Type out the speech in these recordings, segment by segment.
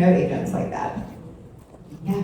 know agents like that? Yeah.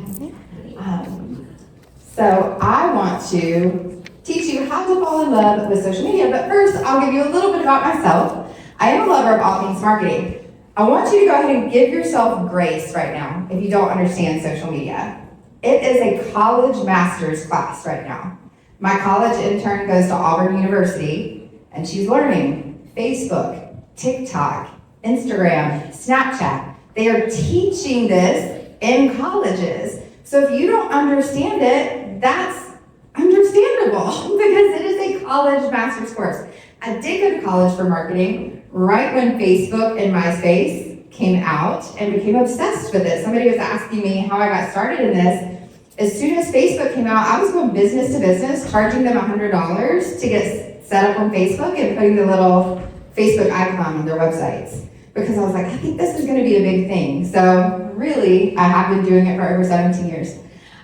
So I want to teach you how to fall in love with social media, but first I'll give you a little bit about myself. I am a lover of all things marketing. I want you to go ahead and give yourself grace right now if you don't understand social media. It is a college master's class right now. My college intern goes to Auburn University, and she's learning Facebook, TikTok, Instagram, Snapchat. They are teaching this in colleges. So if you don't understand it, that's understandable because it is a college master's course. I did go to college for marketing right when Facebook and MySpace came out and became obsessed with it. Somebody was asking me how I got started in this. As soon as Facebook came out, I was going business to business, charging them $100 to get set up on Facebook and putting the little Facebook icon on their websites. Because I was like, I think this is going to be a big thing. So really, I have been doing it for over 17 years.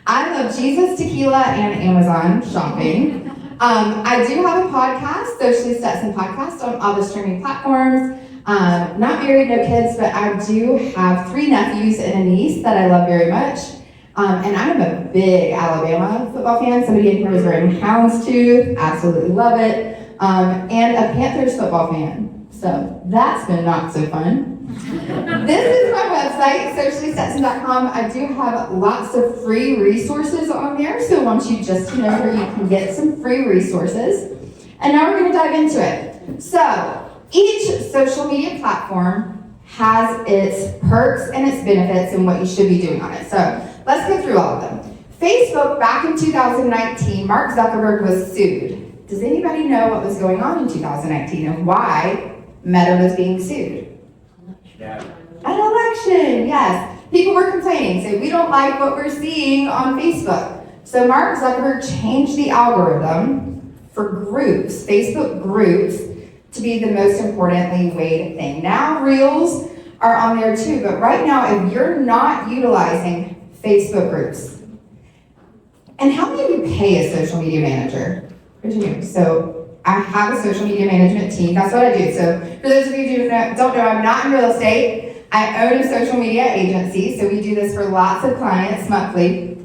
I love Jesus, tequila, and Amazon shopping. I do have a podcast, Socially Stetsons podcast, on all the streaming platforms. Not married, no kids, but I do have 3 nephews and a niece that I love very much. And I'm a big Alabama football fan. Somebody in here was wearing houndstooth, absolutely love it. And a Panthers football fan. So that's been not so fun. This is my website, sociallystetsons.com. I do have lots of free resources on there, so I want you just to know where you can get some free resources. And now we're going to dive into it. So each social media platform has its perks and its benefits and what you should be doing on it. So let's go through all of them. Facebook, back in 2019, Mark Zuckerberg was sued. Does anybody know what was going on in 2019 and why Meta was being sued? Yeah. An election, yes. People were complaining, saying we don't like what we're seeing on Facebook. So Mark Zuckerberg changed the algorithm for groups, Facebook groups, to be the most importantly weighed thing. Now Reels are on there too, but right now if you're not utilizing Facebook groups, and how many of you pay a social media manager? What do you do? So I have a social media management team. That's what I do. So for those of you who don't know, I'm not in real estate. I own a social media agency, so we do this for lots of clients monthly.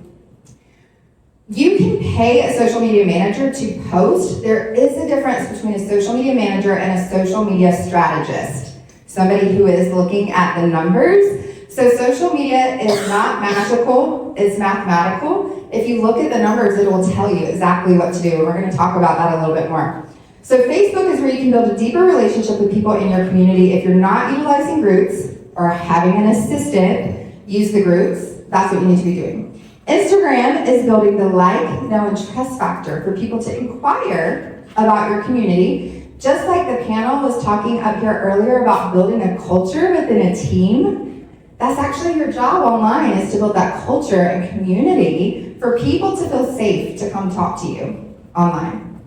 You can pay a social media manager to post. There is a difference between a social media manager and a social media strategist, somebody who is looking at the numbers. So social media is not magical, it's mathematical. If you look at the numbers, it will tell you exactly what to do. And we're going to talk about that a little bit more. So Facebook is where you can build a deeper relationship with people in your community. If you're not utilizing groups or having an assistant use the groups, that's what you need to be doing. Instagram is building the like, know, and trust factor for people to inquire about your community. Just like the panel was talking up here earlier about building a culture within a team, that's actually your job online, is to build that culture and community for people to feel safe to come talk to you online.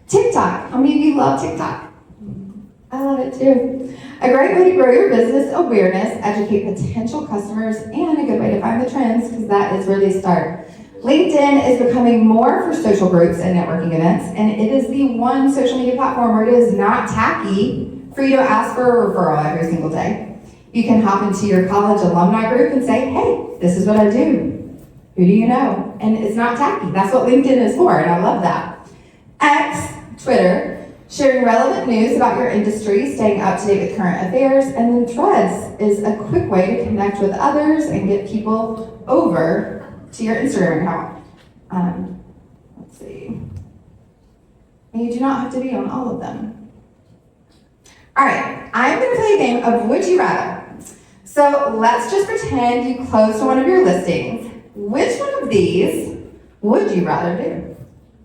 TikTok, how many of you love TikTok? I love it too. A great way to grow your business awareness, educate potential customers, and a good way to find the trends, because that is where they start. LinkedIn is becoming more for social groups and networking events, and it is the one social media platform where it is not tacky for you to ask for a referral every single day. You can hop into your college alumni group and say, hey, this is what I do. Who do you know? And it's not tacky. That's what LinkedIn is for, and I love that. X, Twitter, sharing relevant news about your industry, staying up to date with current affairs, and then Threads is a quick way to connect with others and get people over to your Instagram account. Let's see. And you do not have to be on all of them. All right, I'm going to play a game of Would You Rather. So let's just pretend you closed one of your listings. Which one of these would you rather do?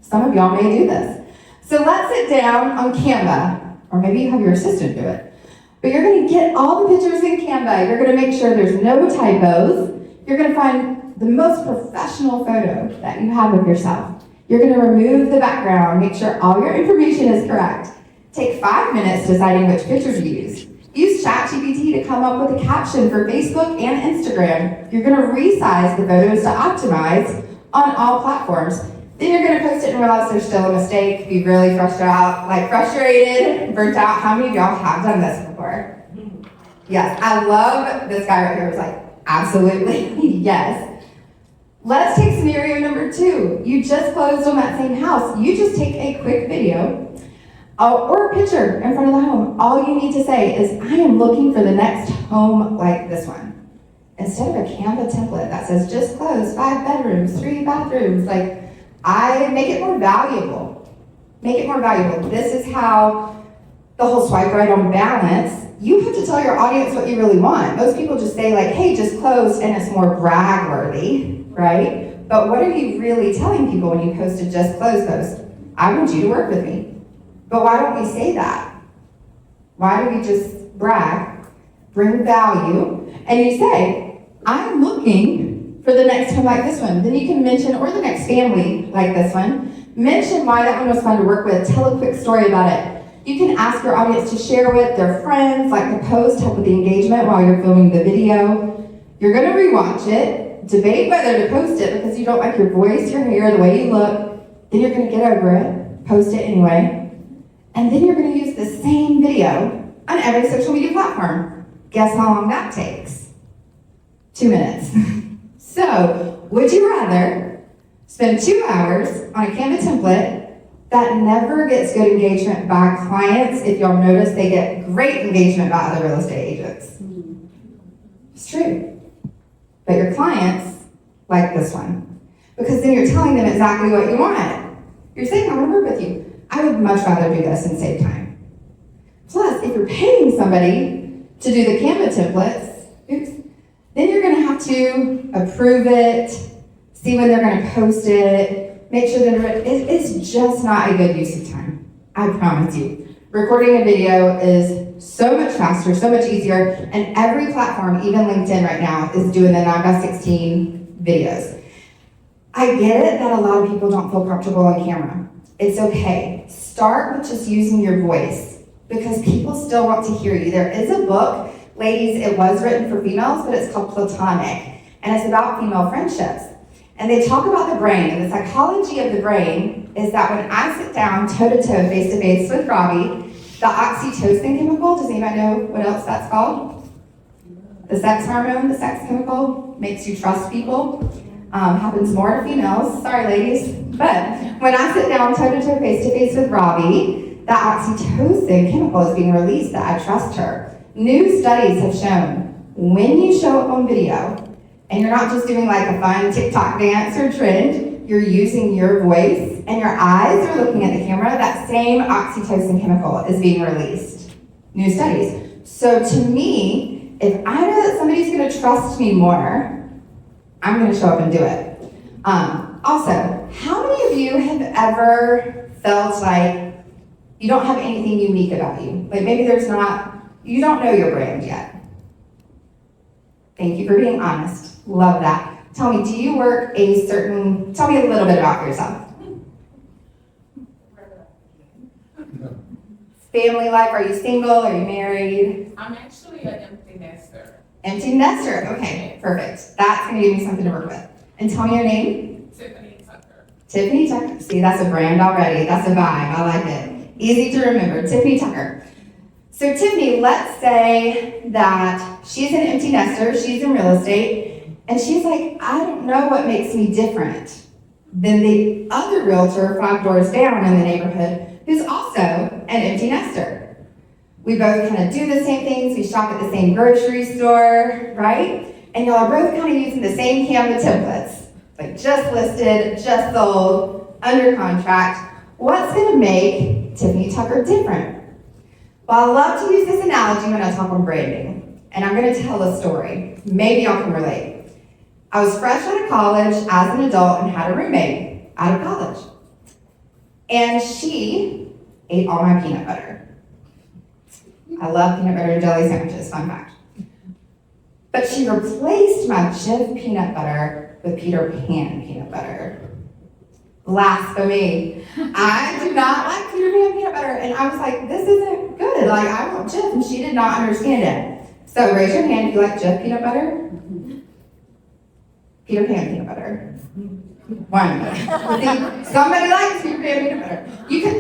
Some of y'all may do this. So let's sit down on Canva, or maybe you have your assistant do it. But you're going to get all the pictures in Canva. You're going to make sure there's no typos. You're going to find the most professional photo that you have of yourself. You're going to remove the background, make sure all your information is correct. Take 5 minutes deciding which picture to use. Use ChatGPT to come up with a caption for Facebook and Instagram. You're going to resize the photos to optimize on all platforms. Then you're going to post it and realize there's still a mistake. Be really frustrated, burnt out. How many of y'all have done this before? Yes, I love this guy right here. It was like, Absolutely, yes. Let's take scenario number 2. You just closed on that same house. You just take a quick video or a picture in front of the home. All you need to say is, I am looking for the next home like this one. Instead of a Canva template that says just closed, 5 bedrooms, 3 bathrooms, like, I make it more valuable. Make it more valuable. This is how the whole swipe right on balance, you have to tell your audience what you really want. Most people just say like, hey, just closed, and it's more brag worthy, right? But what are you really telling people when you post a just closed post? I want you to work with me. But why don't we say that? Why do we just brag, bring value, and you say, I'm looking for the next home like this one. Then you can mention, or the next family like this one. Mention why that one was fun to work with. Tell a quick story about it. You can ask your audience to share with their friends, like the post, help with the engagement while you're filming the video. You're gonna rewatch it, debate whether to post it because you don't like your voice, your hair, the way you look. Then you're gonna get over it, post it anyway. And then you're gonna use the same video on every social media platform. Guess how long that takes? 2 minutes. So, would you rather spend 2 hours on a Canva template that never gets good engagement by clients? If y'all notice, they get great engagement by other real estate agents. It's true. But your clients like this one. Because then you're telling them exactly what you want. You're saying, I want to work with you. I would much rather do this and save time. Plus, if you're paying somebody to do the Canva templates, then you're going to have to approve it, see when they're going to post it, make sure that it's just not a good use of time. I promise you. Recording a video is so much faster, so much easier, and every platform, even LinkedIn right now, is doing the 9x16 videos. I get it that a lot of people don't feel comfortable on camera. It's okay. Start with just using your voice because people still want to hear you. There is a book, ladies, it was written for females, but it's called Platonic, and it's about female friendships. And they talk about the brain, and the psychology of the brain is that when I sit down toe-to-toe, face-to-face with Robbie, the oxytocin chemical, does anybody know what else that's called? The sex hormone, the sex chemical, makes you trust people. Happens more to females, sorry ladies. But when I sit down toe-to-toe, face-to-face with Robbie, that oxytocin chemical is being released that I trust her. New studies have shown when you show up on video, and you're not just doing like a fun TikTok dance or trend, you're using your voice and your eyes are looking at the camera, that same oxytocin chemical is being released. New studies. So to me, if I know that somebody's gonna trust me more, I'm gonna show up and do it. Also, how many of you have ever felt like you don't have anything unique about you? Like maybe you don't know your brand yet. Thank you for being honest. Love that. Tell me, do you work tell me a little bit about yourself. Family life, are you single, are you married? I'm actually an empty nester. Empty nester, okay, perfect. That's gonna give me something to work with. And tell me your name. Tiffany Tucker. Tiffany Tucker, see that's a brand already, that's a vibe, I like it. Easy to remember, Tiffany Tucker. So Tiffany, let's say that she's an empty nester, she's in real estate, and she's like, I don't know what makes me different than the other realtor 5 doors down in the neighborhood who's also an empty nester. We both kind of do the same things, we shop at the same grocery store, right? And y'all are both kind of using the same Canva templates, like just listed, just sold, under contract. What's gonna make Tiffany Tucker different? Well, I love to use this analogy when I talk on branding, and I'm going to tell a story. Maybe y'all can relate. I was fresh out of college as an adult and had a roommate out of college. And she ate all my peanut butter. I love peanut butter and jelly sandwiches, fun fact. But she replaced my Jif peanut butter with Peter Pan peanut butter. Blasphemy. I do not like Peter Pan peanut butter. And I was like, this isn't good. Like, I want Jif. And she did not understand it. So raise your hand if you like Jif peanut butter. Peter Pan peanut butter. One. Somebody likes Peter Pan peanut butter.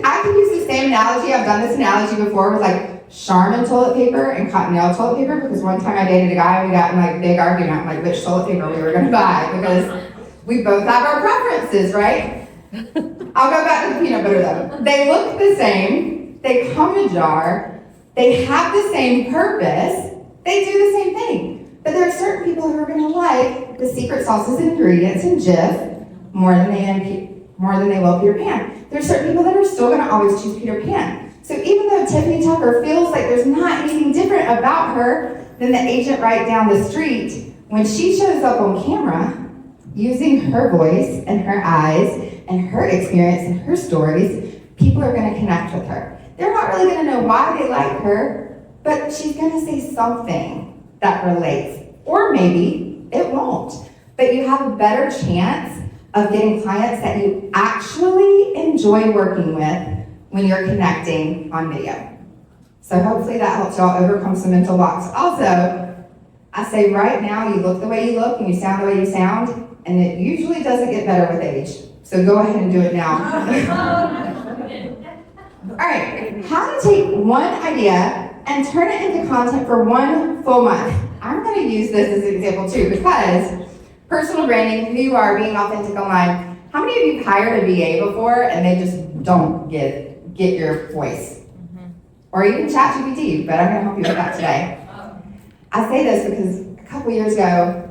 I can use the same analogy. I've done this analogy before with like Charmin toilet paper and Cottonelle toilet paper, because one time I dated a guy and we got in like a big argument, like which toilet paper we were gonna buy, because we both have our preferences, right? I'll go back to the peanut butter though. They look the same, they come in a jar, they have the same purpose, they do the same thing. But there are certain people who are gonna like the secret sauces and ingredients in Jif more than they will Peter Pan. There are certain people that are still gonna always choose Peter Pan. So even though Tiffany Tucker feels like there's not anything different about her than the agent right down the street, when she shows up on camera, using her voice and her eyes and her experience and her stories, people are gonna connect with her. They're not really gonna know why they like her, but she's gonna say something that relates. Or maybe it won't. But you have a better chance of getting clients that you actually enjoy working with when you're connecting on video. So hopefully that helps y'all overcome some mental blocks. Also, I say right now, you look the way you look and you sound the way you sound, and it usually doesn't get better with age. So go ahead and do it now. All right, how to take one idea and turn it into content for 1 full month. I'm gonna use this as an example too, because personal branding, who you are, being authentic online. How many of you hired a VA before and they just don't get your voice? Or even ChatGPT, but I'm gonna help you with that today. I say this because a couple years ago,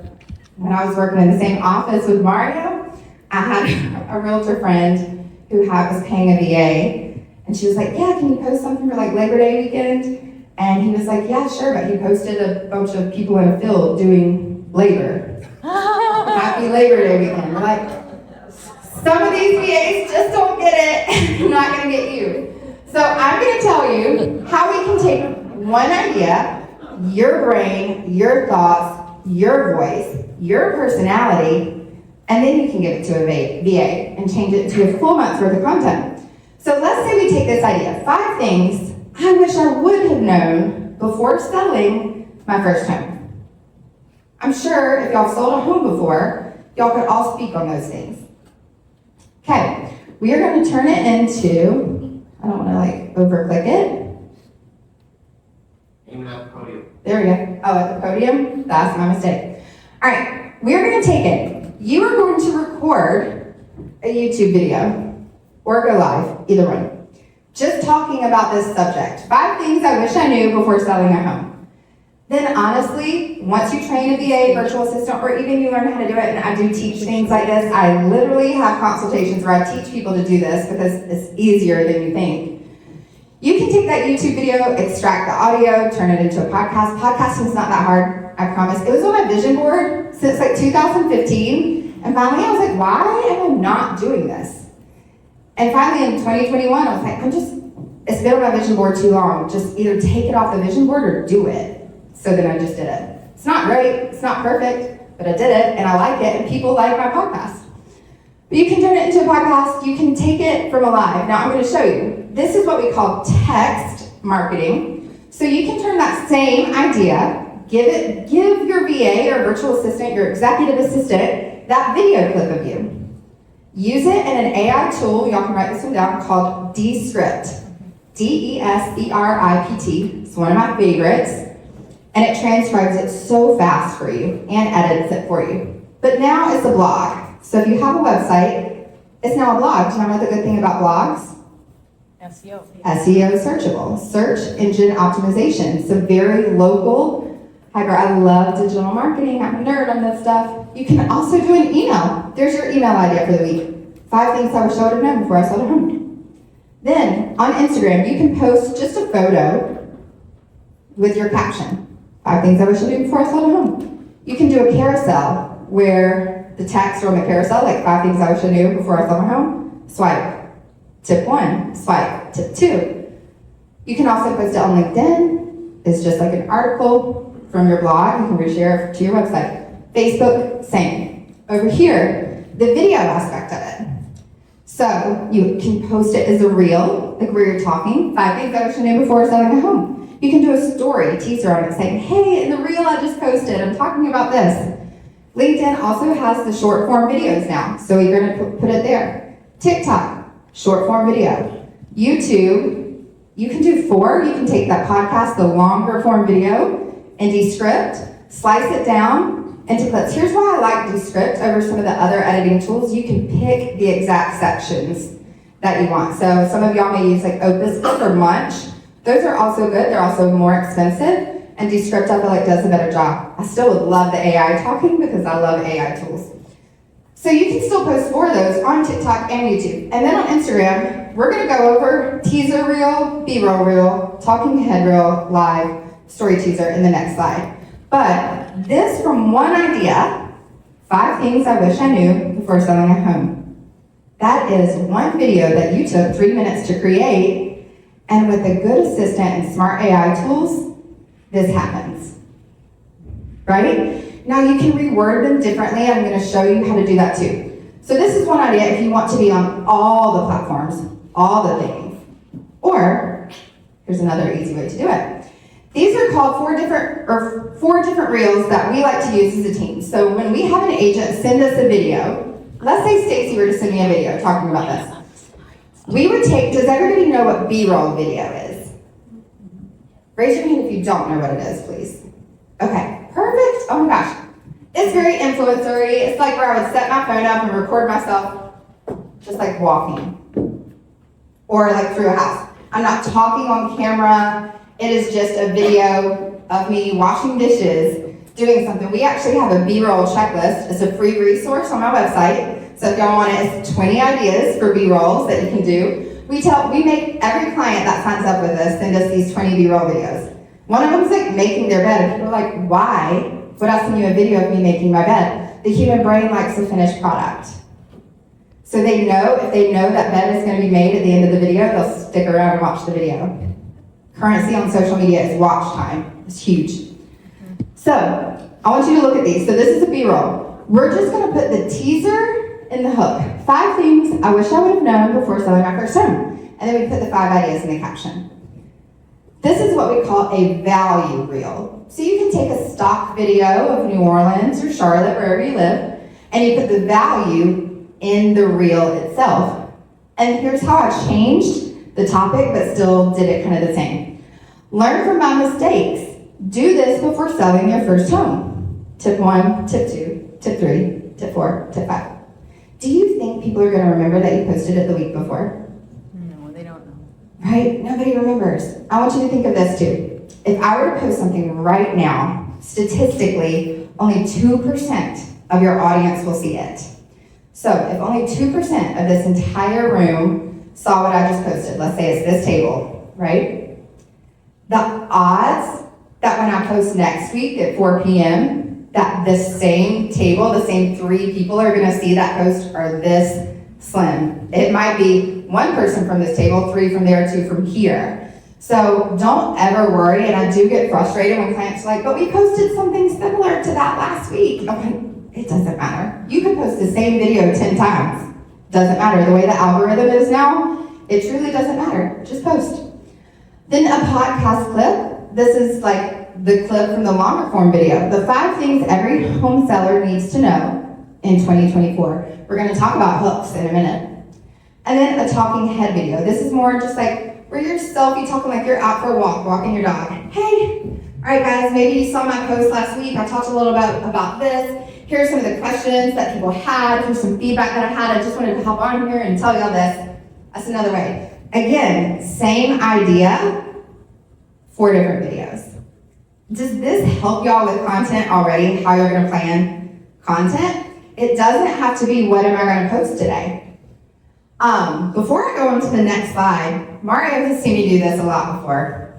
when I was working in the same office with Mario, I had a realtor friend who was paying a VA, and she was like, yeah, can you post something for like Labor Day weekend? And he was like, yeah, sure, but he posted a bunch of people in a field doing labor. Happy Labor Day weekend. We're like, some of these VAs just don't get it. I'm not gonna get you. So I'm gonna tell you how we can take one idea, your brain, your thoughts, your voice, your personality, and then you can give it to a VA and change it to a full month's worth of content. So let's say we take this idea, 5 things I wish I would have known before selling my first home. I'm sure if y'all sold a home before, y'all could all speak on those things. Okay, we are going to turn it into, I don't want to like over-click it. Aim at the podium. There we go. Oh, at the podium? That's my mistake. All right, we are going to take it. You are going to record a YouTube video or go live, either one. Just talking about this subject. 5 things I wish I knew before selling a home. Then honestly, once you train a VA, virtual assistant, or even you learn how to do it, and I do teach things like this, I literally have consultations where I teach people to do this because it's easier than you think. You can take that YouTube video, extract the audio, turn it into a podcast. Podcasting is not that hard, I promise. It was on my vision board since like 2015, and finally I was like, why am I not doing this? And finally in 2021, I was like, it's been on my vision board too long. Just either take it off the vision board or do it. So then I just did it. It's not great, it's not perfect, but I did it and I like it and people like my podcast. But you can turn it into a podcast, you can take it from a live. Now I'm gonna show you. This is what we call text marketing. So you can turn that same idea, give your VA or virtual assistant, your executive assistant, that video clip of you. Use it in an AI tool, y'all can write this one down, called Descript. Descript. It's one of my favorites. And it transcribes it so fast for you and edits it for you. But now it's a blog. So if you have a website, it's now a blog. Do you know the good thing about blogs? SEO. SEO searchable. Search engine optimization. So very local. Hyper, I love digital marketing. I'm a nerd on this stuff. You can also do an email. There's your email idea for the week. 5 things I wish I would have known before I sold a home. Then on Instagram, you can post just a photo with your caption. 5 things I wish I knew before I sold a home. You can do a carousel where the text on the carousel, like 5 things I wish I knew before I sold my home. Swipe. Tip 1. Swipe. Tip 2. You can also post it on LinkedIn. It's just like an article from your blog. You can reshare it to your website. Facebook, same. Over here, the video aspect of it. So you can post it as a reel, like where you're talking. 5 things I wish I knew before selling a home. You can do a story, teaser on it, saying, hey, in the reel I just posted, I'm talking about this. LinkedIn also has the short form videos now, so you're gonna put it there. TikTok, short form video. YouTube, You can do 4. You can take that podcast, the longer form video, and Descript, slice it down into clips. Here's why I like Descript over some of the other editing tools. You can pick the exact sections that you want. So some of y'all may use like Opus Clip or Munch. Those are also good. They're also more expensive. And Descript, I feel like, does a better job. I still would love the AI talking because I love AI tools. So you can still post 4 of those on TikTok and YouTube. And then on Instagram, we're gonna go over teaser reel, B-roll reel, talking head reel, live, story teaser in the next slide. But this from one idea, 5 things I wish I knew before selling a home. That is one video that you took 3 minutes to create, and with a good assistant and smart AI tools, this happens, right? Now you can reword them differently. I'm gonna show you how to do that too. So this is one idea if you want to be on all the platforms, all the things. Or, here's another easy way to do it. These are called 4 different reels that we like to use as a team. So when we have an agent send us a video, let's say Stacy were to send me a video talking about this. We would take, does everybody know what B-roll video is? Raise your hand if you don't know what it is, please. Okay, perfect. Oh my gosh. It's very influencery. It's like where I would set my phone up and record myself just like walking. Or like through a house. I'm not talking on camera. It is just a video of me washing dishes, doing something. We actually have a B-roll checklist. It's a free resource on my website. So if y'all want it, it's 20 ideas for B-rolls that you can do. We make every client that signs up with us send us these 20 B-roll videos. One of them is like making their bed. And people are like, why would I send you a video of me making my bed? The human brain likes a finished product. So they know, if they know that bed is gonna be made at the end of the video, they'll stick around and watch the video. Currency on social media is watch time. It's huge. So, I want you to look at these. So this is a B-roll. We're just gonna put the teaser in the hook. 5 things I wish I would have known before selling my first home. And then we put the 5 ideas in the caption. This is what we call a value reel. So you can take a stock video of New Orleans or Charlotte, wherever you live, and you put the value in the reel itself. And here's how I changed the topic, but still did it kind of the same. Learn from my mistakes. Do this before selling your first home. Tip 1, tip 2, tip 3, tip 4, tip 5. Do you think people are going to remember that you posted it the week before? No, they don't know. Right? Nobody remembers. I want you to think of this too. If I were to post something right now, statistically, only 2% of your audience will see it. So if only 2% of this entire room saw what I just posted, let's say it's this table, right? The odds that when I post next week at 4 p.m., that the same table, the same 3 people are gonna see that post are this slim. It might be 1 person from this table, 3 from there, 2 from here. So don't ever worry, and I do get frustrated when clients are like, but we posted something similar to that last week. I'm like, it doesn't matter. You could post the same video 10 times. Doesn't matter. The way the algorithm is now, it truly doesn't matter. Just post. Then a podcast clip. This is like the clip from the longer form video. The 5 things every home seller needs to know in 2024. We're gonna talk about hooks in a minute. And then a talking head video. This is more just like where you're selfie talking like you're out for a walk, walking your dog. Hey, all right guys, maybe you saw my post last week. I talked a little about this. Here's some of the questions that people had. Here's some feedback that I had. I just wanted to hop on here and tell y'all this. That's another way. Again, same idea, 4 different videos. Does this help y'all with content already, how you're gonna plan content? It doesn't have to be what am I gonna post today. Before I go on to the next slide, Mario has seen me do this a lot before.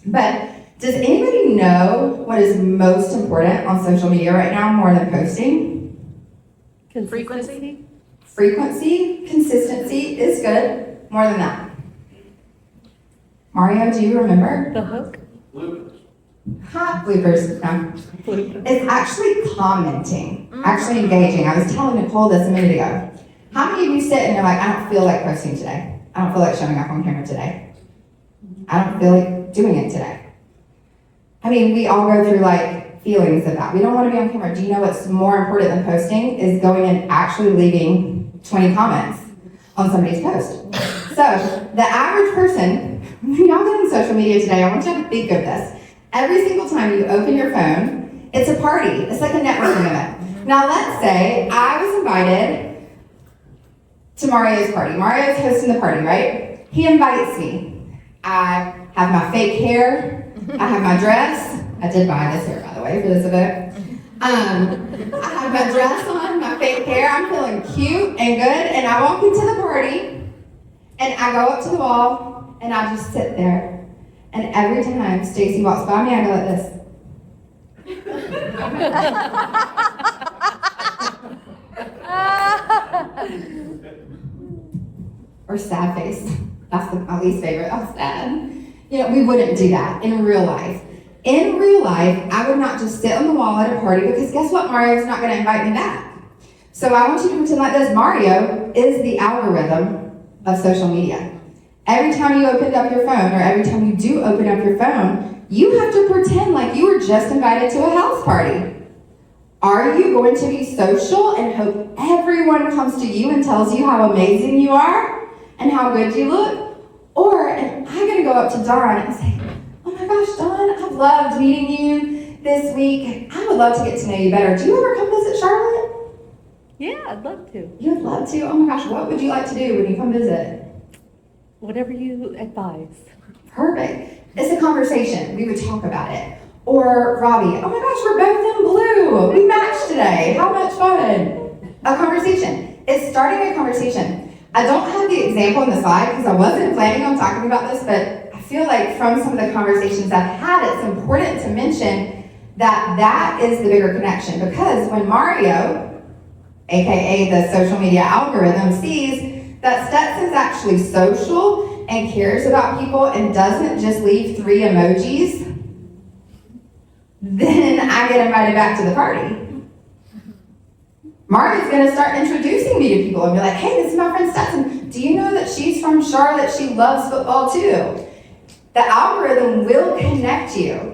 But does anybody know what is most important on social media right now more than posting? Frequency? Frequency, consistency is good. More than that. Mario, do you remember? The hook? Ha, bloopers, no. It's actually commenting, actually engaging. I was telling Nicole this a minute ago. How many of you sit and you're like, I don't feel like posting today. I don't feel like showing up on camera today. I don't feel like doing it today. I mean, we all go through like feelings of that. We don't want to be on camera. Do you know what's more important than posting is going and actually leaving 20 comments on somebody's post. So the average person y'all get on social media today, I want you to think of this. Every single time you open your phone, it's a party. It's like a networking event. Now let's say I was invited to Mario's party. Mario's hosting the party, right? He invites me. I have my fake hair. I have my dress. I did buy this hair, by the way, for this event. I have my dress on, my fake hair. I'm feeling cute and good. And I walk into the party, and I go up to the wall, and I just sit there. And every time Stacy walks by me, I go like this. Or sad face. That's my least favorite. I'm sad. You know, we wouldn't do that in real life. In real life, I would not just sit on the wall at a party because guess what? Mario's not going to invite me back. So I want you to pretend like this. Mario is the algorithm of social media. Every time you opened up your phone, or every time you do open up your phone, you have to pretend like you were just invited to a house party. Are you going to be social and hope everyone comes to you and tells you how amazing you are and how good you look? Or am I going to go up to Dawn and say, oh my gosh, Dawn, I've loved meeting you this week. I would love to get to know you better. Do you ever come visit Charlotte? Yeah, I'd love to. You'd love to? Oh my gosh, what would you like to do when you come visit? Whatever you advise. Perfect. It's a conversation. We would talk about it. Or Robbie, oh my gosh, we're both in blue. We matched today. How much fun. A conversation. It's starting a conversation. I don't have the example on the slide because I wasn't planning on talking about this, but I feel like from some of the conversations I've had, it's important to mention that that is the bigger connection, because when Mario, aka the social media algorithm, sees that Stetsons actually social and cares about people and doesn't just leave 3 emojis, then I get invited back to the party. Mario's gonna start introducing me to people and be like, hey, this is my friend Stetson. Do you know that she's from Charlotte? She loves football too. The algorithm will connect you.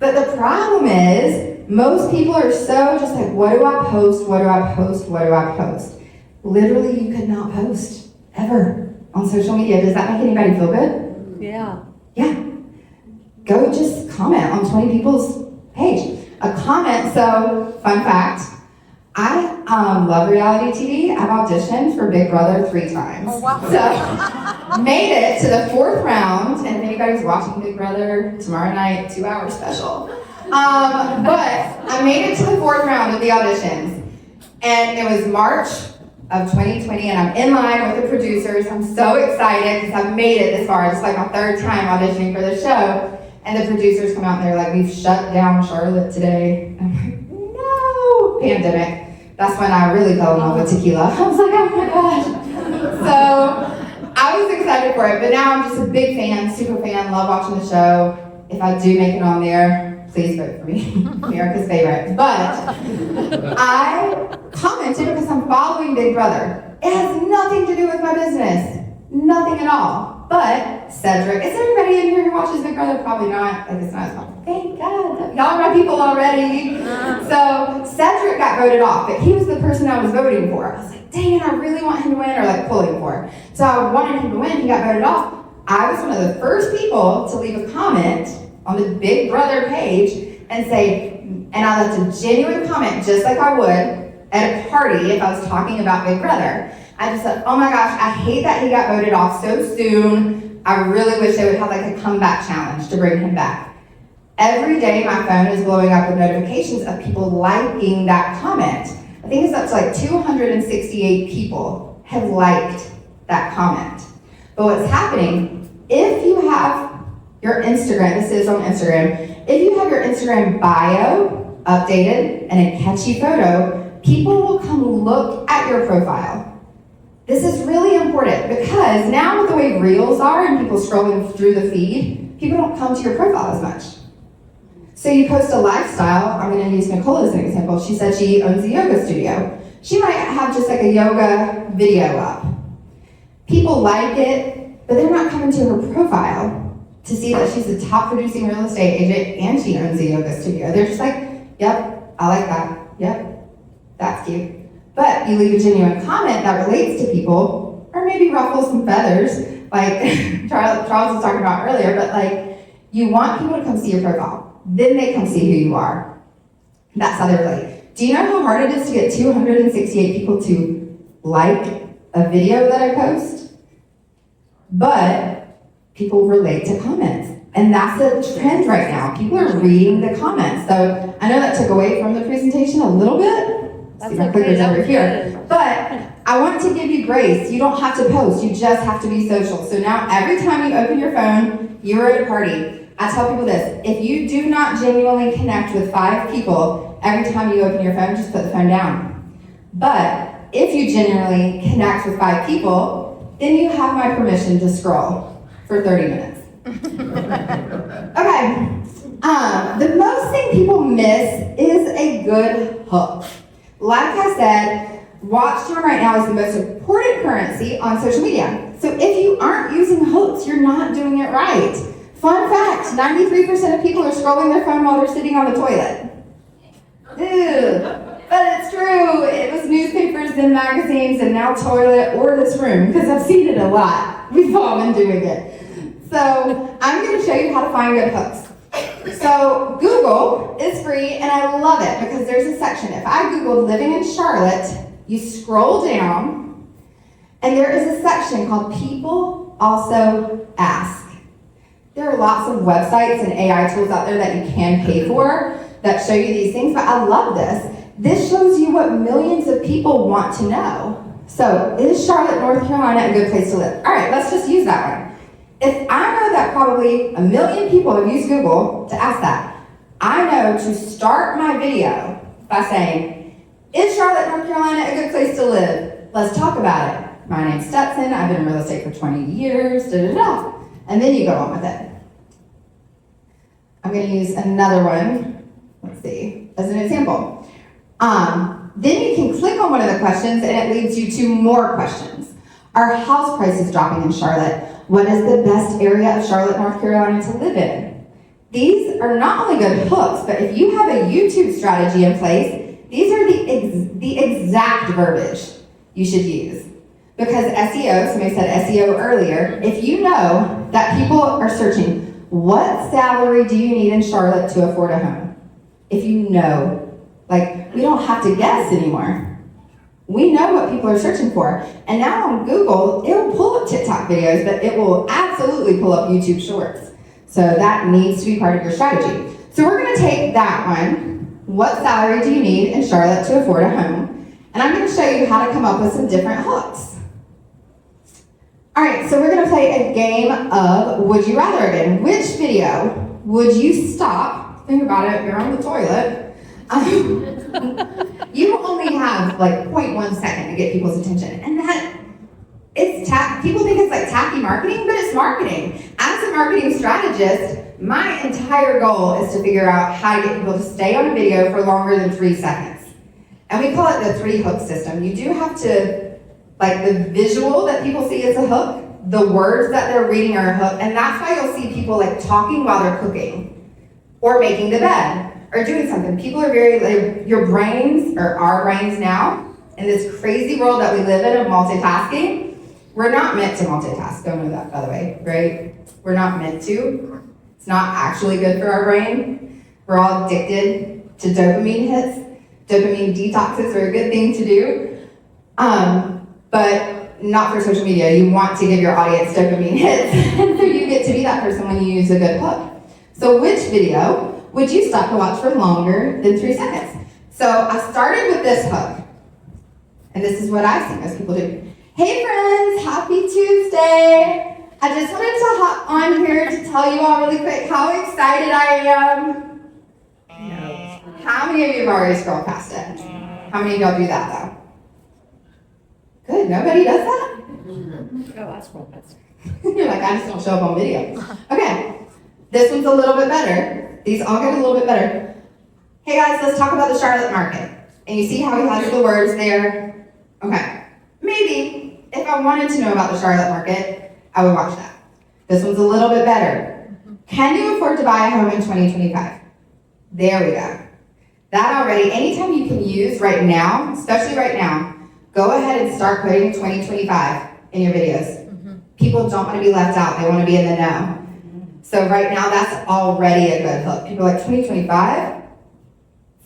But the problem is, most people are so just like, what do I post? What do I post? What do I post? Literally, you could not post ever on social media. Does that make anybody feel good? Yeah. Yeah. Go just comment on 20 people's page. A comment, so fun fact, I love reality TV. I've auditioned for Big Brother 3 times. Oh, wow. So, made it to the 4th round, and if anybody's watching Big Brother tomorrow night, 2-hour special. But I made it to the 4th round of the auditions, and it was March of 2020, and I'm in line with the producers. I'm so excited because I've made it this far. It's like my 3rd time auditioning for the show, and the producers come out and they're like, we've shut down Charlotte today. I'm like, no, pandemic. That's when I really fell in love with tequila. I was like, oh my gosh. So I was excited for it, but now I'm just a big fan, super fan, love watching the show. If I do make it on there, please vote for me. America's favorite. But I commented because I'm following Big Brother. It has nothing to do with my business. Nothing at all. But Cedric, is there anybody in here who watches Big Brother? Probably not. Like, it's not as fun. Thank God. Y'all are my people already. So Cedric got voted off, but he was the person I was voting for. I was like, dang it, I really want him to win, or like pulling for. So I wanted him to win. He got voted off. I was one of the first people to leave a comment on the Big Brother page and say, and I left a genuine comment just like I would at a party if I was talking about Big Brother. I just said, oh my gosh, I hate that he got voted off so soon. I really wish they would have like a comeback challenge to bring him back. Every day my phone is blowing up with notifications of people liking that comment. I think it's up to like 268 people have liked that comment. But what's happening, if you have your Instagram, this is on Instagram, if you have your Instagram bio updated and a catchy photo, people will come look at your profile. This is really important because now with the way Reels are and people scrolling through the feed, people don't come to your profile as much. So you post a lifestyle. I'm going to use Nicole as an example. She said she owns a yoga studio. She might have just like a yoga video up. People like it, but they're not coming to her profile to see that she's a top producing real estate agent and she owns a yoga studio. They're just like, yep, I like that. Yep, that's cute. But you leave a genuine comment that relates to people, or maybe ruffle some feathers, like Charles was talking about earlier, but like, you want people to come see your profile. Then they come see who you are. That's how they relate. Do you know how hard it is to get 268 people to like a video that I post? But people relate to comments. And that's the trend right now. People are reading the comments. So I know that took away from the presentation a little bit. That's see my okay, clicker's that over was here. good. But I want to give you grace. You don't have to post. You just have to be social. So now every time you open your phone, you're at a party. I tell people this. If you do not genuinely connect with 5 people, every time you open your phone, just put the phone down. But if you genuinely connect with 5 people, then you have my permission to scroll for 30 minutes. Okay, the most thing people miss is a good hook. Like I said, watch time right now is the most important currency on social media. So if you aren't using hooks, you're not doing it right. Fun fact, 93% of people are scrolling their phone while they're sitting on the toilet. Ew. But it's true. It was newspapers, then magazines, and now toilet or this room, because I've seen it a lot. We've all been doing it. So I'm going to show you how to find good hooks. So Google is free, and I love it because there's a section. If I Googled living in Charlotte, you scroll down, and there is a section called People Also Ask. There are lots of websites and AI tools out there that you can pay for that show you these things, but I love this. This shows you what millions of people want to know. So, is Charlotte, North Carolina a good place to live? All right, let's just use that one. If I know that probably 1 million people have used Google to ask that, I know to start my video by saying, is Charlotte, North Carolina a good place to live? Let's talk about it. My name's Stetson, I've been in real estate for 20 years, da-da-da. And then you go on with it. I'm going to use another one, let's see, as an example. Then you can click on one of the questions and it leads you to more questions. Are house prices dropping in Charlotte? What is the best area of Charlotte, North Carolina to live in? These are not only good hooks, but if you have a YouTube strategy in place, these are the exact verbiage you should use. Because SEO, somebody said SEO earlier, if you know that people are searching, what salary do you need in Charlotte to afford a home? If you know, like, we don't have to guess anymore. We know what people are searching for. And now on Google, it'll pull up TikTok videos, but it will absolutely pull up YouTube Shorts. So that needs to be part of your strategy. So we're gonna take that one. What salary do you need in Charlotte to afford a home? And I'm gonna show you how to come up with some different hooks. All right, so we're gonna play a game of Would You Rather again. Which video would you stop? Think about it, you're on the toilet. You only have like 0.1 second to get people's attention. And that, people think it's like tacky marketing, but it's marketing. As a marketing strategist, my entire goal is to figure out how to get people to stay on a video for longer than 3 seconds. And we call it the 3 hook system. You do have to, like the visual that people see is a hook, the words that they're reading are a hook, and that's why you'll see people like talking while they're cooking, or making the bed, or doing something. People are very, like, your brains, or our brains now, in this crazy world that we live in of multitasking, we're not meant to multitask. Don't know that, by the way, right? We're not meant to. It's not actually good for our brain. We're all addicted to dopamine hits. Dopamine detoxes are a good thing to do, but not for social media. You want to give your audience dopamine hits, and so you get to be that person when you use a good hook. So which video would you stop to watch for longer than 3 seconds? So I started with this hook, and this is what I see most people do. Hey friends, happy Tuesday. I just wanted to hop on here to tell you all really quick how excited I am. How many of you have already scrolled past it? How many of y'all do that though? Good, nobody does that? Oh, I scroll past. You're like, I just don't show up on video. Okay, this one's a little bit better. These all get a little bit better. Hey guys, let's talk about the Charlotte market. And you see how he has the words there? Okay, maybe if I wanted to know about the Charlotte market, I would watch that. This one's a little bit better. Can you afford to buy a home in 2025? There we go. That already, anytime you can use right now, especially right now, go ahead and start putting 2025 in your videos. People don't want to be left out. They want to be in the know. So right now, that's already a good hook. People are like, 2025?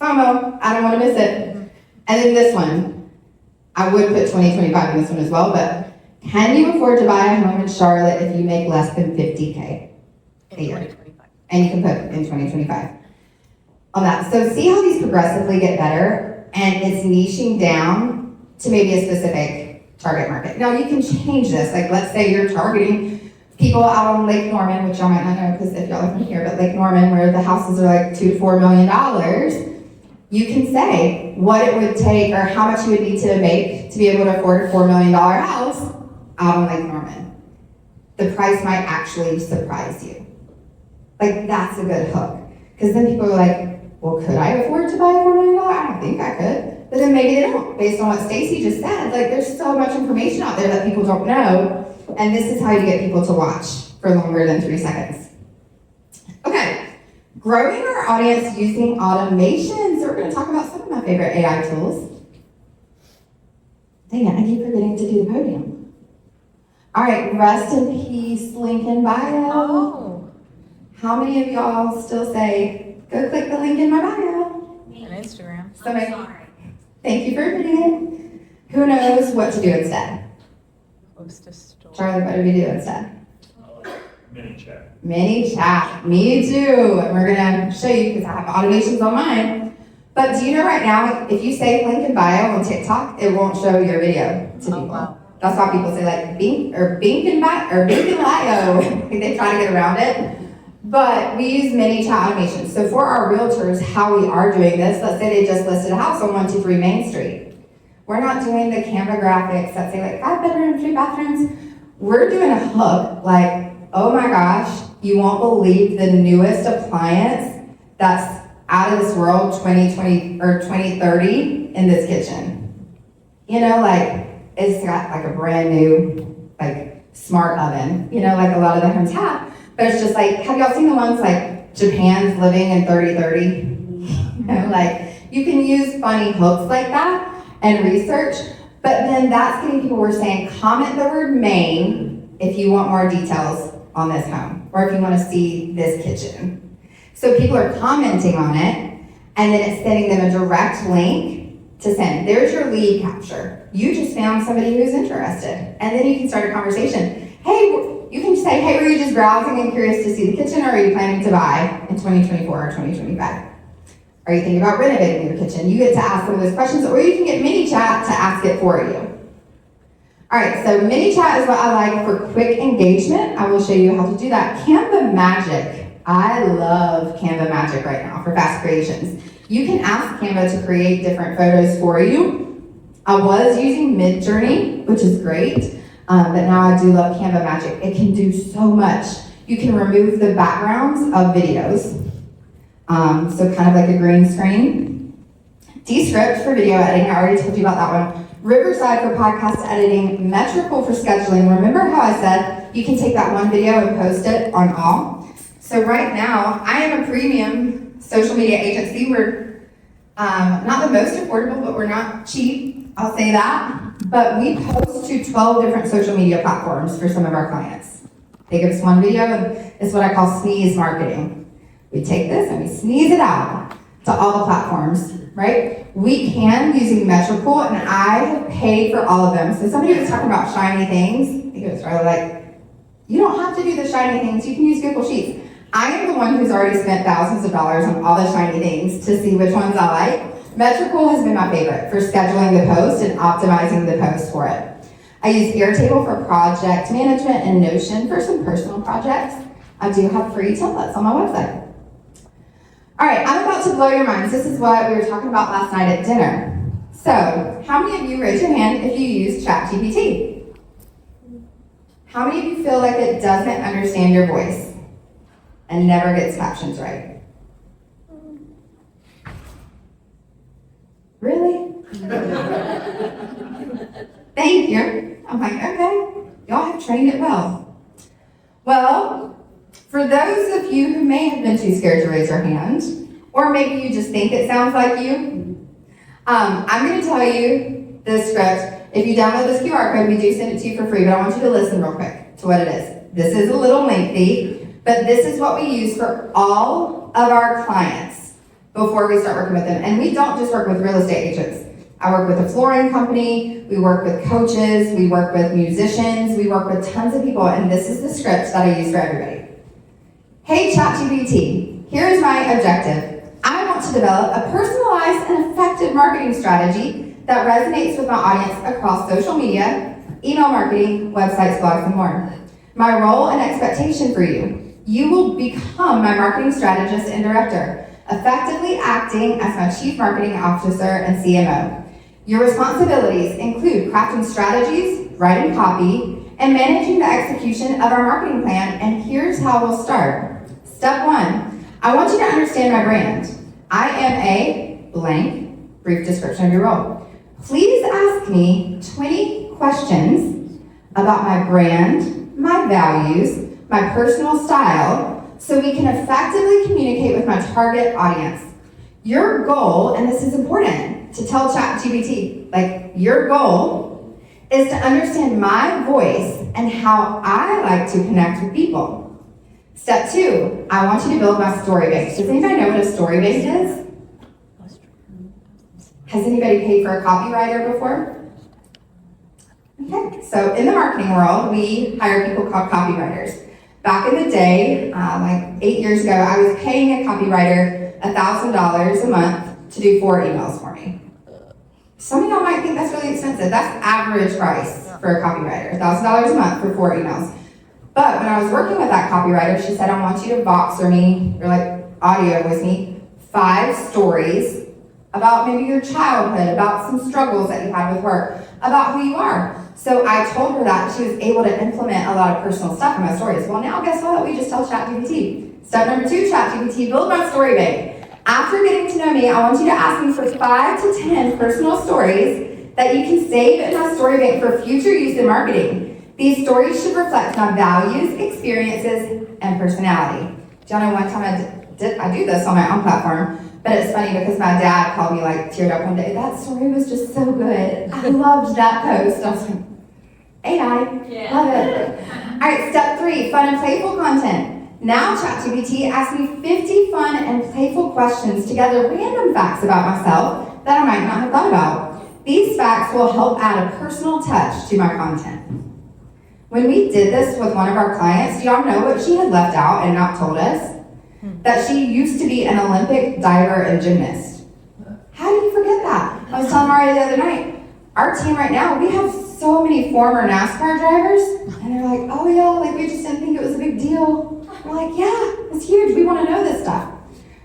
FOMO. I don't want to miss it. And then this one. I would put 2025 in this one as well, but can you afford to buy a home in Charlotte if you make less than $50K a year? 2025. And you can put in 2025 on that. So see how these progressively get better, and it's niching down to maybe a specific target market. Now you can change this. Like let's say you're targeting people out on Lake Norman, which y'all might not know because if y'all are from here, but Lake Norman, where the houses are like $2 to $4 million, you can say what it would take or how much you would need to make to be able to afford a $4 million house out on Lake Norman. The price might actually surprise you. Like that's a good hook. Because then people are like, well, could I afford to buy a $4 million? I don't think I could. But then maybe they don't, based on what Stacy just said. Like there's so much information out there that people don't know. And this is how you get people to watch for longer than 3 seconds. Okay, growing our audience using automation. So we're going to talk about some of my favorite AI tools. Dang it, I keep forgetting to do the podium. All right, rest in peace, link in bio. Oh. How many of y'all still say, go click the link in my bio? On Instagram. Somebody, thank you for admitting it. Who knows what to do instead? Post a story. Charlie, what do we do instead? Mini chat. Mini chat. Me too. And we're gonna show you because I have automations on mine. But do you know right now, if you say link in bio on TikTok, it won't show your video to people. Wow. That's why people say like bink in bio. They try to get around it. But we use many chat automations. So for our realtors, how we are doing this, let's say they just listed a house on 123 Main Street. We're not doing the Canva graphics that say like 5 bedrooms, 3 bathrooms. We're doing a hook like, oh my gosh, you won't believe the newest appliance that's out of this world 2020 or 2030 in this kitchen. You know, like it's got like a brand new like smart oven, you know, like a lot of the homes have. But it's just like, have y'all seen the ones like Japan's living in 3030? You know, like you can use funny hooks like that and research, but then that's getting people, we're saying, comment the word Maine if you want more details on this home, or if you want to see this kitchen. So people are commenting on it, and then it's sending them a direct link to send. There's your lead capture. You just found somebody who's interested, and then you can start a conversation. Hey, you can say, hey, were you just browsing and curious to see the kitchen, or are you planning to buy in 2024 or 2025? Are you thinking about renovating your kitchen? You get to ask some of those questions, or you can get mini chat to ask it for you. All right, so mini chat is what I like for quick engagement. I will show you how to do that. Canva Magic. I love Canva Magic right now for fast creations. You can ask Canva to create different photos for you. I was using Midjourney, which is great. But now I do love Canva Magic. It can do so much. You can remove the backgrounds of videos. So kind of like a green screen. Descript for video editing. I already told you about that one. Riverside for podcast editing. Metrical for scheduling. Remember how I said you can take that one video and post it on all? So right now, I am a premium social media agency. We're not the most affordable, but we're not cheap. I'll say that. But we post to 12 different social media platforms for some of our clients. They give us one video, and it's what I call sneeze marketing. We take this and we sneeze it out to all the platforms, right? We can using Metrical, and I have paid for all of them. So somebody was talking about shiny things. I think it was Riley, like, you don't have to do the shiny things. You can use Google Sheets. I am the one who's already spent thousands of dollars on all the shiny things to see which ones I like. Metrical has been my favorite for scheduling the post and optimizing the post for it. I use Airtable for project management and Notion for some personal projects. I do have free templates on my website. All right, I'm about to blow your minds. This is what we were talking about last night at dinner. So, how many of you raise your hand if you use ChatGPT? How many of you feel like it doesn't understand your voice and never gets captions right? Really? Thank you. I'm like, okay, y'all have trained it well. Well, for those of you who may have been too scared to raise your hand, or maybe you just think it sounds like you, I'm going to tell you the script. If you download this QR code, we do send it to you for free, but I want you to listen real quick to what it is. This is a little lengthy, but this is what we use for all of our clients before we start working with them. And we don't just work with real estate agents. I work with a flooring company, we work with coaches, we work with musicians, we work with tons of people, and this is the script that I use for everybody. Hey ChatGPT, here is my objective. I want to develop a personalized and effective marketing strategy that resonates with my audience across social media, email marketing, websites, blogs, and more. My role and expectation for you. You will become my marketing strategist and director, effectively acting as my chief marketing officer and CMO. Your responsibilities include crafting strategies, writing copy, and managing the execution of our marketing plan, and here's how we'll start. Step 1, I want you to understand my brand. I am a blank, brief description of your role. Please ask me 20 questions about my brand, my values, my personal style, so we can effectively communicate with my target audience. Your goal, and this is important to tell ChatGPT, like your goal is to understand my voice and how I like to connect with people. Step 2, I want you to build my story bank. Does anybody know what a story bank is? Has anybody paid for a copywriter before? Okay, so in the marketing world, we hire people called copywriters. Back in the day, like 8 years ago, I was paying a copywriter $1,000 a month to do 4 emails for me. Some of y'all might think that's really expensive. That's average price for a copywriter, $1,000 a month for 4 emails. But when I was working with that copywriter, she said, I want you to Voxer me, or like audio with me, 5 stories about maybe your childhood, about some struggles that you had with work, about who you are. So I told her that she was able to implement a lot of personal stuff in my stories. Well, now guess what? We just tell ChatGPT. Step number 2, ChatGPT, build my story bank. After getting to know me, I want you to ask me for 5 to 10 personal stories that you can save in my story bank for future use in marketing. These stories should reflect my values, experiences, and personality. Do y'all know one time I do this on my own platform, but it's funny because my dad called me like teared up one day. That story was just so good. I loved that post. I was like, AI, love it. All right, step 3, fun and playful content. Now ChatGPT asks me 50 fun and playful questions to gather random facts about myself that I might not have thought about. These facts will help add a personal touch to my content. When we did this with one of our clients, do y'all know what she had left out and not told us? That she used to be an Olympic diver and gymnast. How do you forget that? I was telling Maria the other night, our team right now, we have so many former NASCAR drivers, and they're like, oh yeah, like we just didn't think it was a big deal. We're like, yeah, it's huge, we want to know this stuff.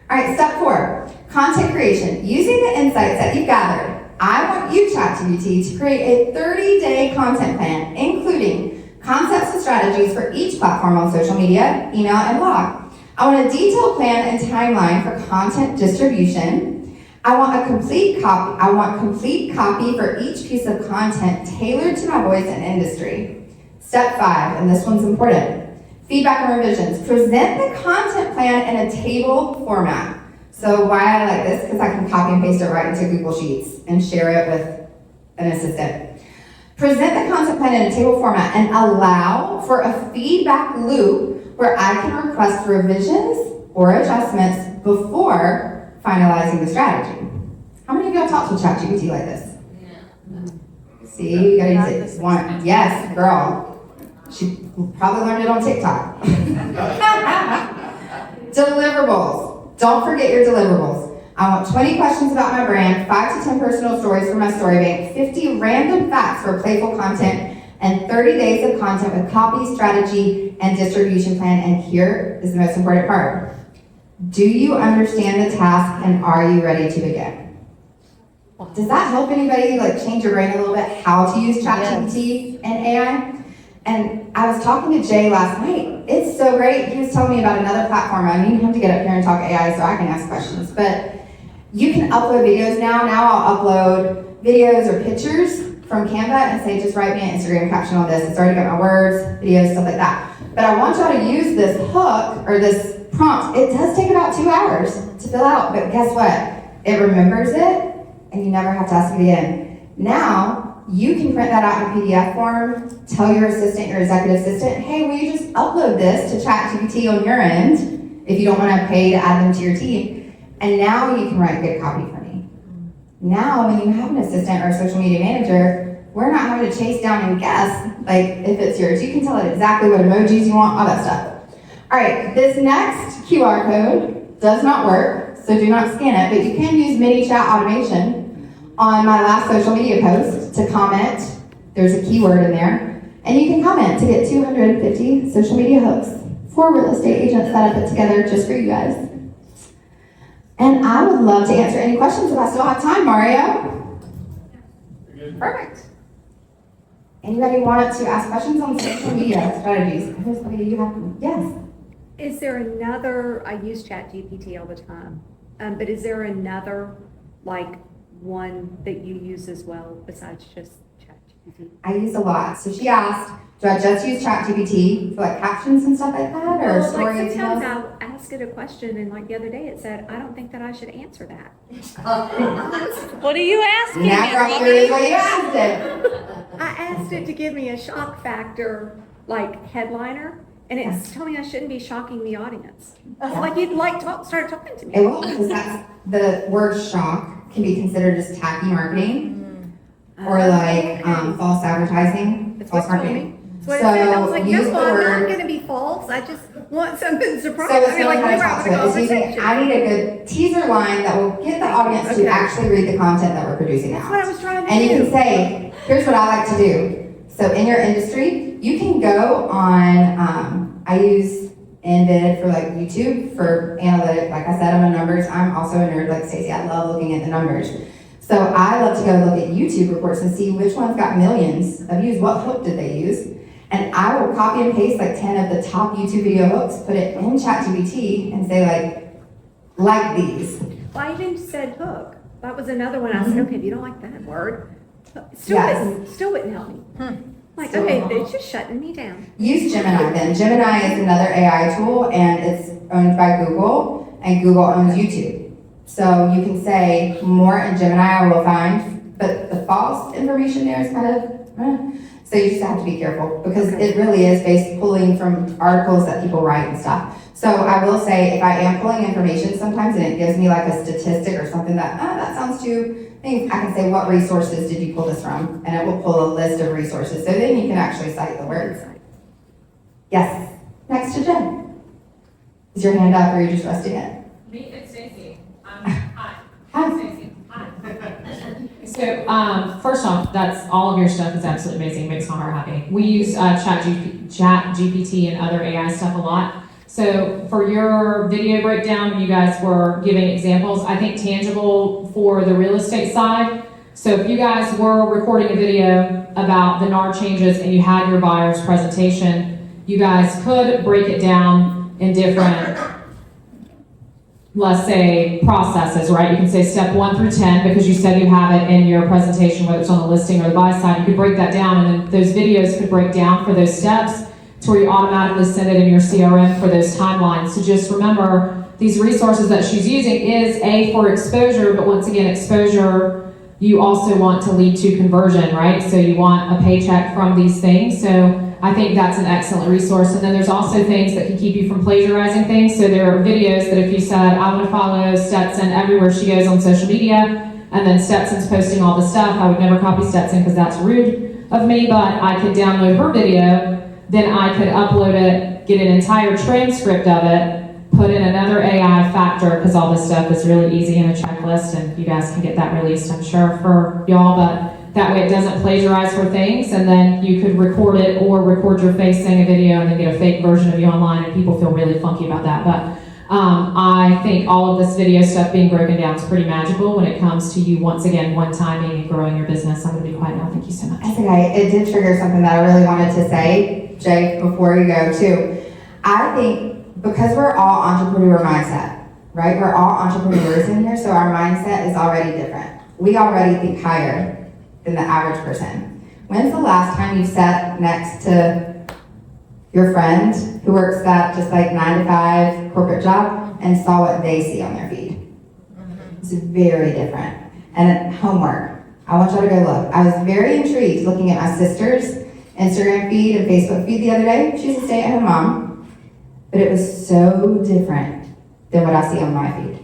All right, step 4, content creation. Using the insights that you've gathered, I want you, ChatGPT, to create a 30-day content plan, including concepts and strategies for each platform on social media, email, and blog. I want a detailed plan and timeline for content distribution. I want complete copy for each piece of content tailored to my voice and industry. Step 5, and this one's important. Feedback and revisions. Present the content plan in a table format. So why I like this, because I can copy and paste it right into Google Sheets and share it with an assistant. Present the content plan in a table format and allow for a feedback loop where I can request revisions or adjustments before finalizing the strategy. How many of y'all talk to ChatGPT like this? No. See, you gotta use it. One, yes, girl. She probably learned it on TikTok. Deliverables. Don't forget your deliverables. I want 20 questions about my brand, 5 to 10 personal stories for my story bank, 50 random facts for playful content, and 30 days of content with copy, strategy, and distribution plan. And here is the most important part. Do you understand the task and are you ready to begin? Does that help anybody like change your brain a little bit how to use ChatGPT and AI? And I was talking to Jay last night. It's so great. He was telling me about another platform. I need him to get up here and talk AI so I can ask questions. But you can upload videos now. Now I'll upload videos or pictures from Canva and say, just write me an Instagram caption on this. It's already got my words, videos, stuff like that. But I want y'all to use this hook or this prompt. It does take about 2 hours to fill out, but guess what? It remembers it and you never have to ask it again. Now, you can print that out in PDF form, tell your assistant, your executive assistant, hey, will you just upload this to ChatGPT on your end if you don't want to pay to add them to your team, and now you can write good copy for me. Now, when you have an assistant or a social media manager, we're not having to chase down and guess, like, if it's yours. You can tell it exactly what emojis you want, all that stuff. All right, this next QR code does not work, so do not scan it, but you can use mini chat automation on my last social media post to comment. There's a keyword in there, and you can comment to get 250 social media hooks for real estate agents that I put together just for you guys. And I would love to answer any questions if I still have time, Mario. Perfect. Anybody want to ask questions on social media strategies? You have, yes. Is there another, I use ChatGPT all the time, but is there another, like, one that you use as well besides just ChatGPT? I use a lot. So she asked, do I just use ChatGPT for like captions and stuff like that, or Well, stories? like sometimes I'll ask it a question, and like the other day it said, I don't think that I should answer that. What are you asking? Now you're curious what you asked it. I asked it to give me a shock factor, like, headliner, and it's telling me I shouldn't be shocking the audience. Like you'd like start talking to me. It will, because that's the word shock can be considered just tacky marketing or like false advertising, That's false what it told marketing. me. That's what it said. I was like, use no, the I'm word. not gonna be false. I just want something So surprising. it's going Like we to were talk to having a it. It's using, conversation. I need a good teaser line that will get the audience Okay. to actually read the content that we're producing That's out. what I was trying to And you do. can say, here's what I like to do. So in your industry, you can go on, I use Invid for like YouTube for analytics. Like I said, I'm a numbers. I'm also a nerd like Stacey. I love looking at the numbers. So I love to go look at YouTube reports and see which ones got millions of views. What hook did they use? And I will copy and paste like 10 of the top YouTube video hooks, put it in ChatGPT and say like these. Well, I even said hook. That was another one. I said, okay, if you don't like that word, still wouldn't help me. Like, Still okay, won't. it's just shutting me down. Use Gemini then. Gemini is another AI tool and it's owned by Google and Google owns YouTube. So you can say more in Gemini I will find, but the false information there is kind of, so you just have to be careful because it really is based pulling from articles that people write and stuff. So I will say if I am pulling information sometimes and it gives me like a statistic or something that, that sounds too, I can say what resources did you pull this from? And it will pull a list of resources. So then you can actually cite the words. Yes, next to Jen. Is your hand up or are you just resting it? Me, it's Stacey. Hi. Hi. Stacey. Hi. So, first off, that's all of your stuff is absolutely amazing. Makes my heart happy. We use ChatGPT and other AI stuff a lot. So, for your video breakdown, when you guys were giving examples, I think tangible for the real estate side. So, if you guys were recording a video about the NAR changes and you had your buyer's presentation, you guys could break it down in different, let's say, processes, right? You can say step 1 through 10 because you said you have it in your presentation, whether it's on the listing or the buy side. You could break that down, and then those videos could break down for those steps to where you automatically send it in your CRM for those timelines. So just remember, these resources that she's using is for exposure, but once again, exposure, you also want to lead to conversion, right? So you want a paycheck from these things. So I think that's an excellent resource. And then there's also things that can keep you from plagiarizing things. So there are videos that if you said, I want to follow Stetson everywhere she goes on social media, and then Stetson's posting all the stuff, I would never copy Stetson because that's rude of me, but I could download her video, then I could upload it, get an entire transcript of it, put in another AI factor, because all this stuff is really easy in a checklist, and you guys can get that released, I'm sure, for y'all, but that way it doesn't plagiarize for things, and then you could record it or record your face saying a video and then get a fake version of you online, and people feel really funky about that. But I think all of this video stuff being broken down is pretty magical when it comes to you, once again, one-timing and growing your business. I'm going to be quiet now. Thank you so much. I think it did trigger something that I really wanted to say, Jay, before you go too. I think because we're all entrepreneur mindset, right? We're all entrepreneurs in here, so our mindset is already different. We already think higher than the average person. When's the last time you sat next to your friend who works that just like 9 to 5 corporate job and saw what they see on their feed? It's very different. And homework. I want y'all to go look. I was very intrigued looking at my sister's Instagram feed and Facebook feed the other day. She's a stay-at-home mom, but it was so different than what I see on my feed.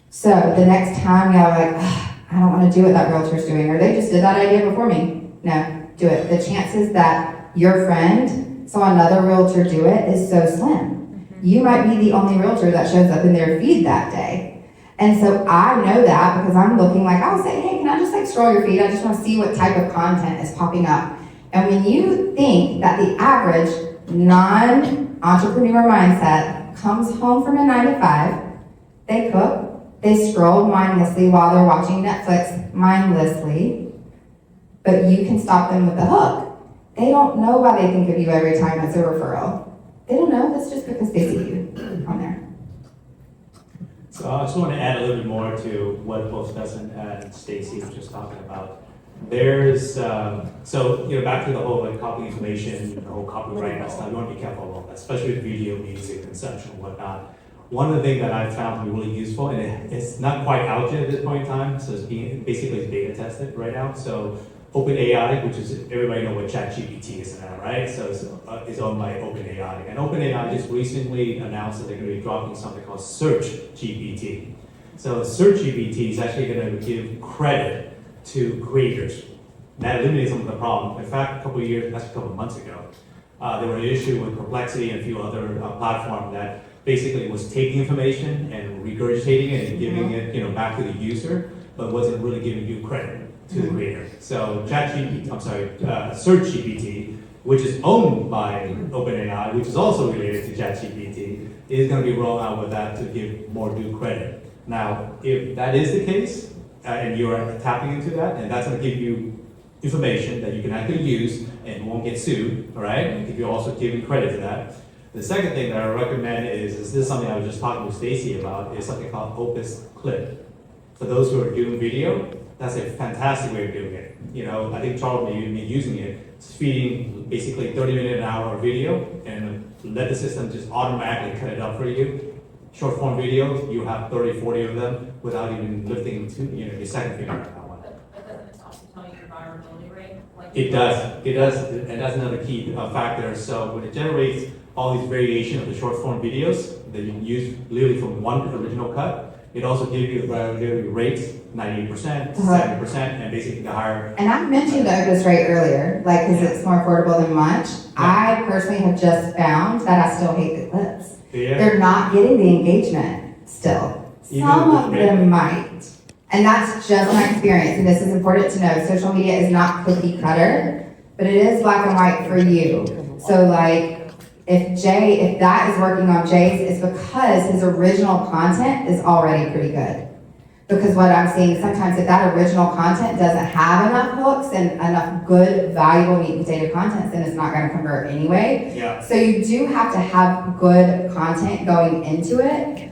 So the next time y'all are like, I don't want to do what that realtor's doing, or they just did that idea before me. No, do it. The chances that your friend saw another realtor do it is so slim. You might be the only realtor that shows up in their feed that day. And so I know that because I'm looking, like, I'll say, hey, can I just like scroll your feed? I just want to see what type of content is popping up. And when you think that the average non-entrepreneur mindset comes home from a 9 to 5, they cook, they scroll mindlessly while they're watching Netflix mindlessly, but you can stop them with a hook. They don't know why they think of you every time it's a referral. They don't know, that's just because they see you on there. So I just want to add a little bit more to what both Stetson and Stacy were just talking about. There's, back to the whole like copy information, the whole copyright and stuff, you want to be careful of that, especially with video, music, consumption, and whatnot. One of the things that I've found to be really useful, and it's not quite out yet at this point in time, so it's basically beta tested right now. So OpenAI, which is, everybody know what ChatGPT is now, right? So it's owned by OpenAI. And OpenAI just recently announced that they're going to be dropping something called Search GPT. So Search GPT is actually going to give credit to creators. That eliminates some of the problem. In fact, a couple of months ago, there were an issue with Perplexity and a few other platforms that basically was taking information and regurgitating it and giving it, back to the user, but wasn't really giving due credit to the creator. So Search GPT, which is owned by OpenAI, which is also related to ChatGPT, is going to be rolling out with that to give more due credit. Now, if that is the case, and you're tapping into that, and that's going to give you information that you can actually use and won't get sued, all right? And if you're also giving credit to that. The second thing that I recommend is this is something I was just talking with Stacy about, is something called Opus Clip. For those who are doing video, that's a fantastic way of doing it. I think Charles may be using it. It's feeding basically 30-minute an hour video and let the system just automatically cut it up for you. Short form videos, you have 30, 40 of them without even lifting your second finger on that one. But doesn't it also tell you your viability rate? It does, and that's another key factor. So when it generates all these variation of the short form videos that you can use literally from one original cut, it also gives you the viability rates, 98%, 70%, and basically the higher. And I mentioned the Opus rate earlier, because it's more affordable than much. Yeah. I personally have just found that I still hate the clips. Yeah. They're not getting the engagement still. Some of them might. And that's just my experience, and this is important to know. Social media is not cookie cutter, but it is black and white for you. So if that is working on Jay's, it's because his original content is already pretty good. Because what I'm seeing sometimes, if that original content doesn't have enough hooks and enough good, valuable meat and potato content, then it's not going to convert anyway. Yeah. So you do have to have good content going into it.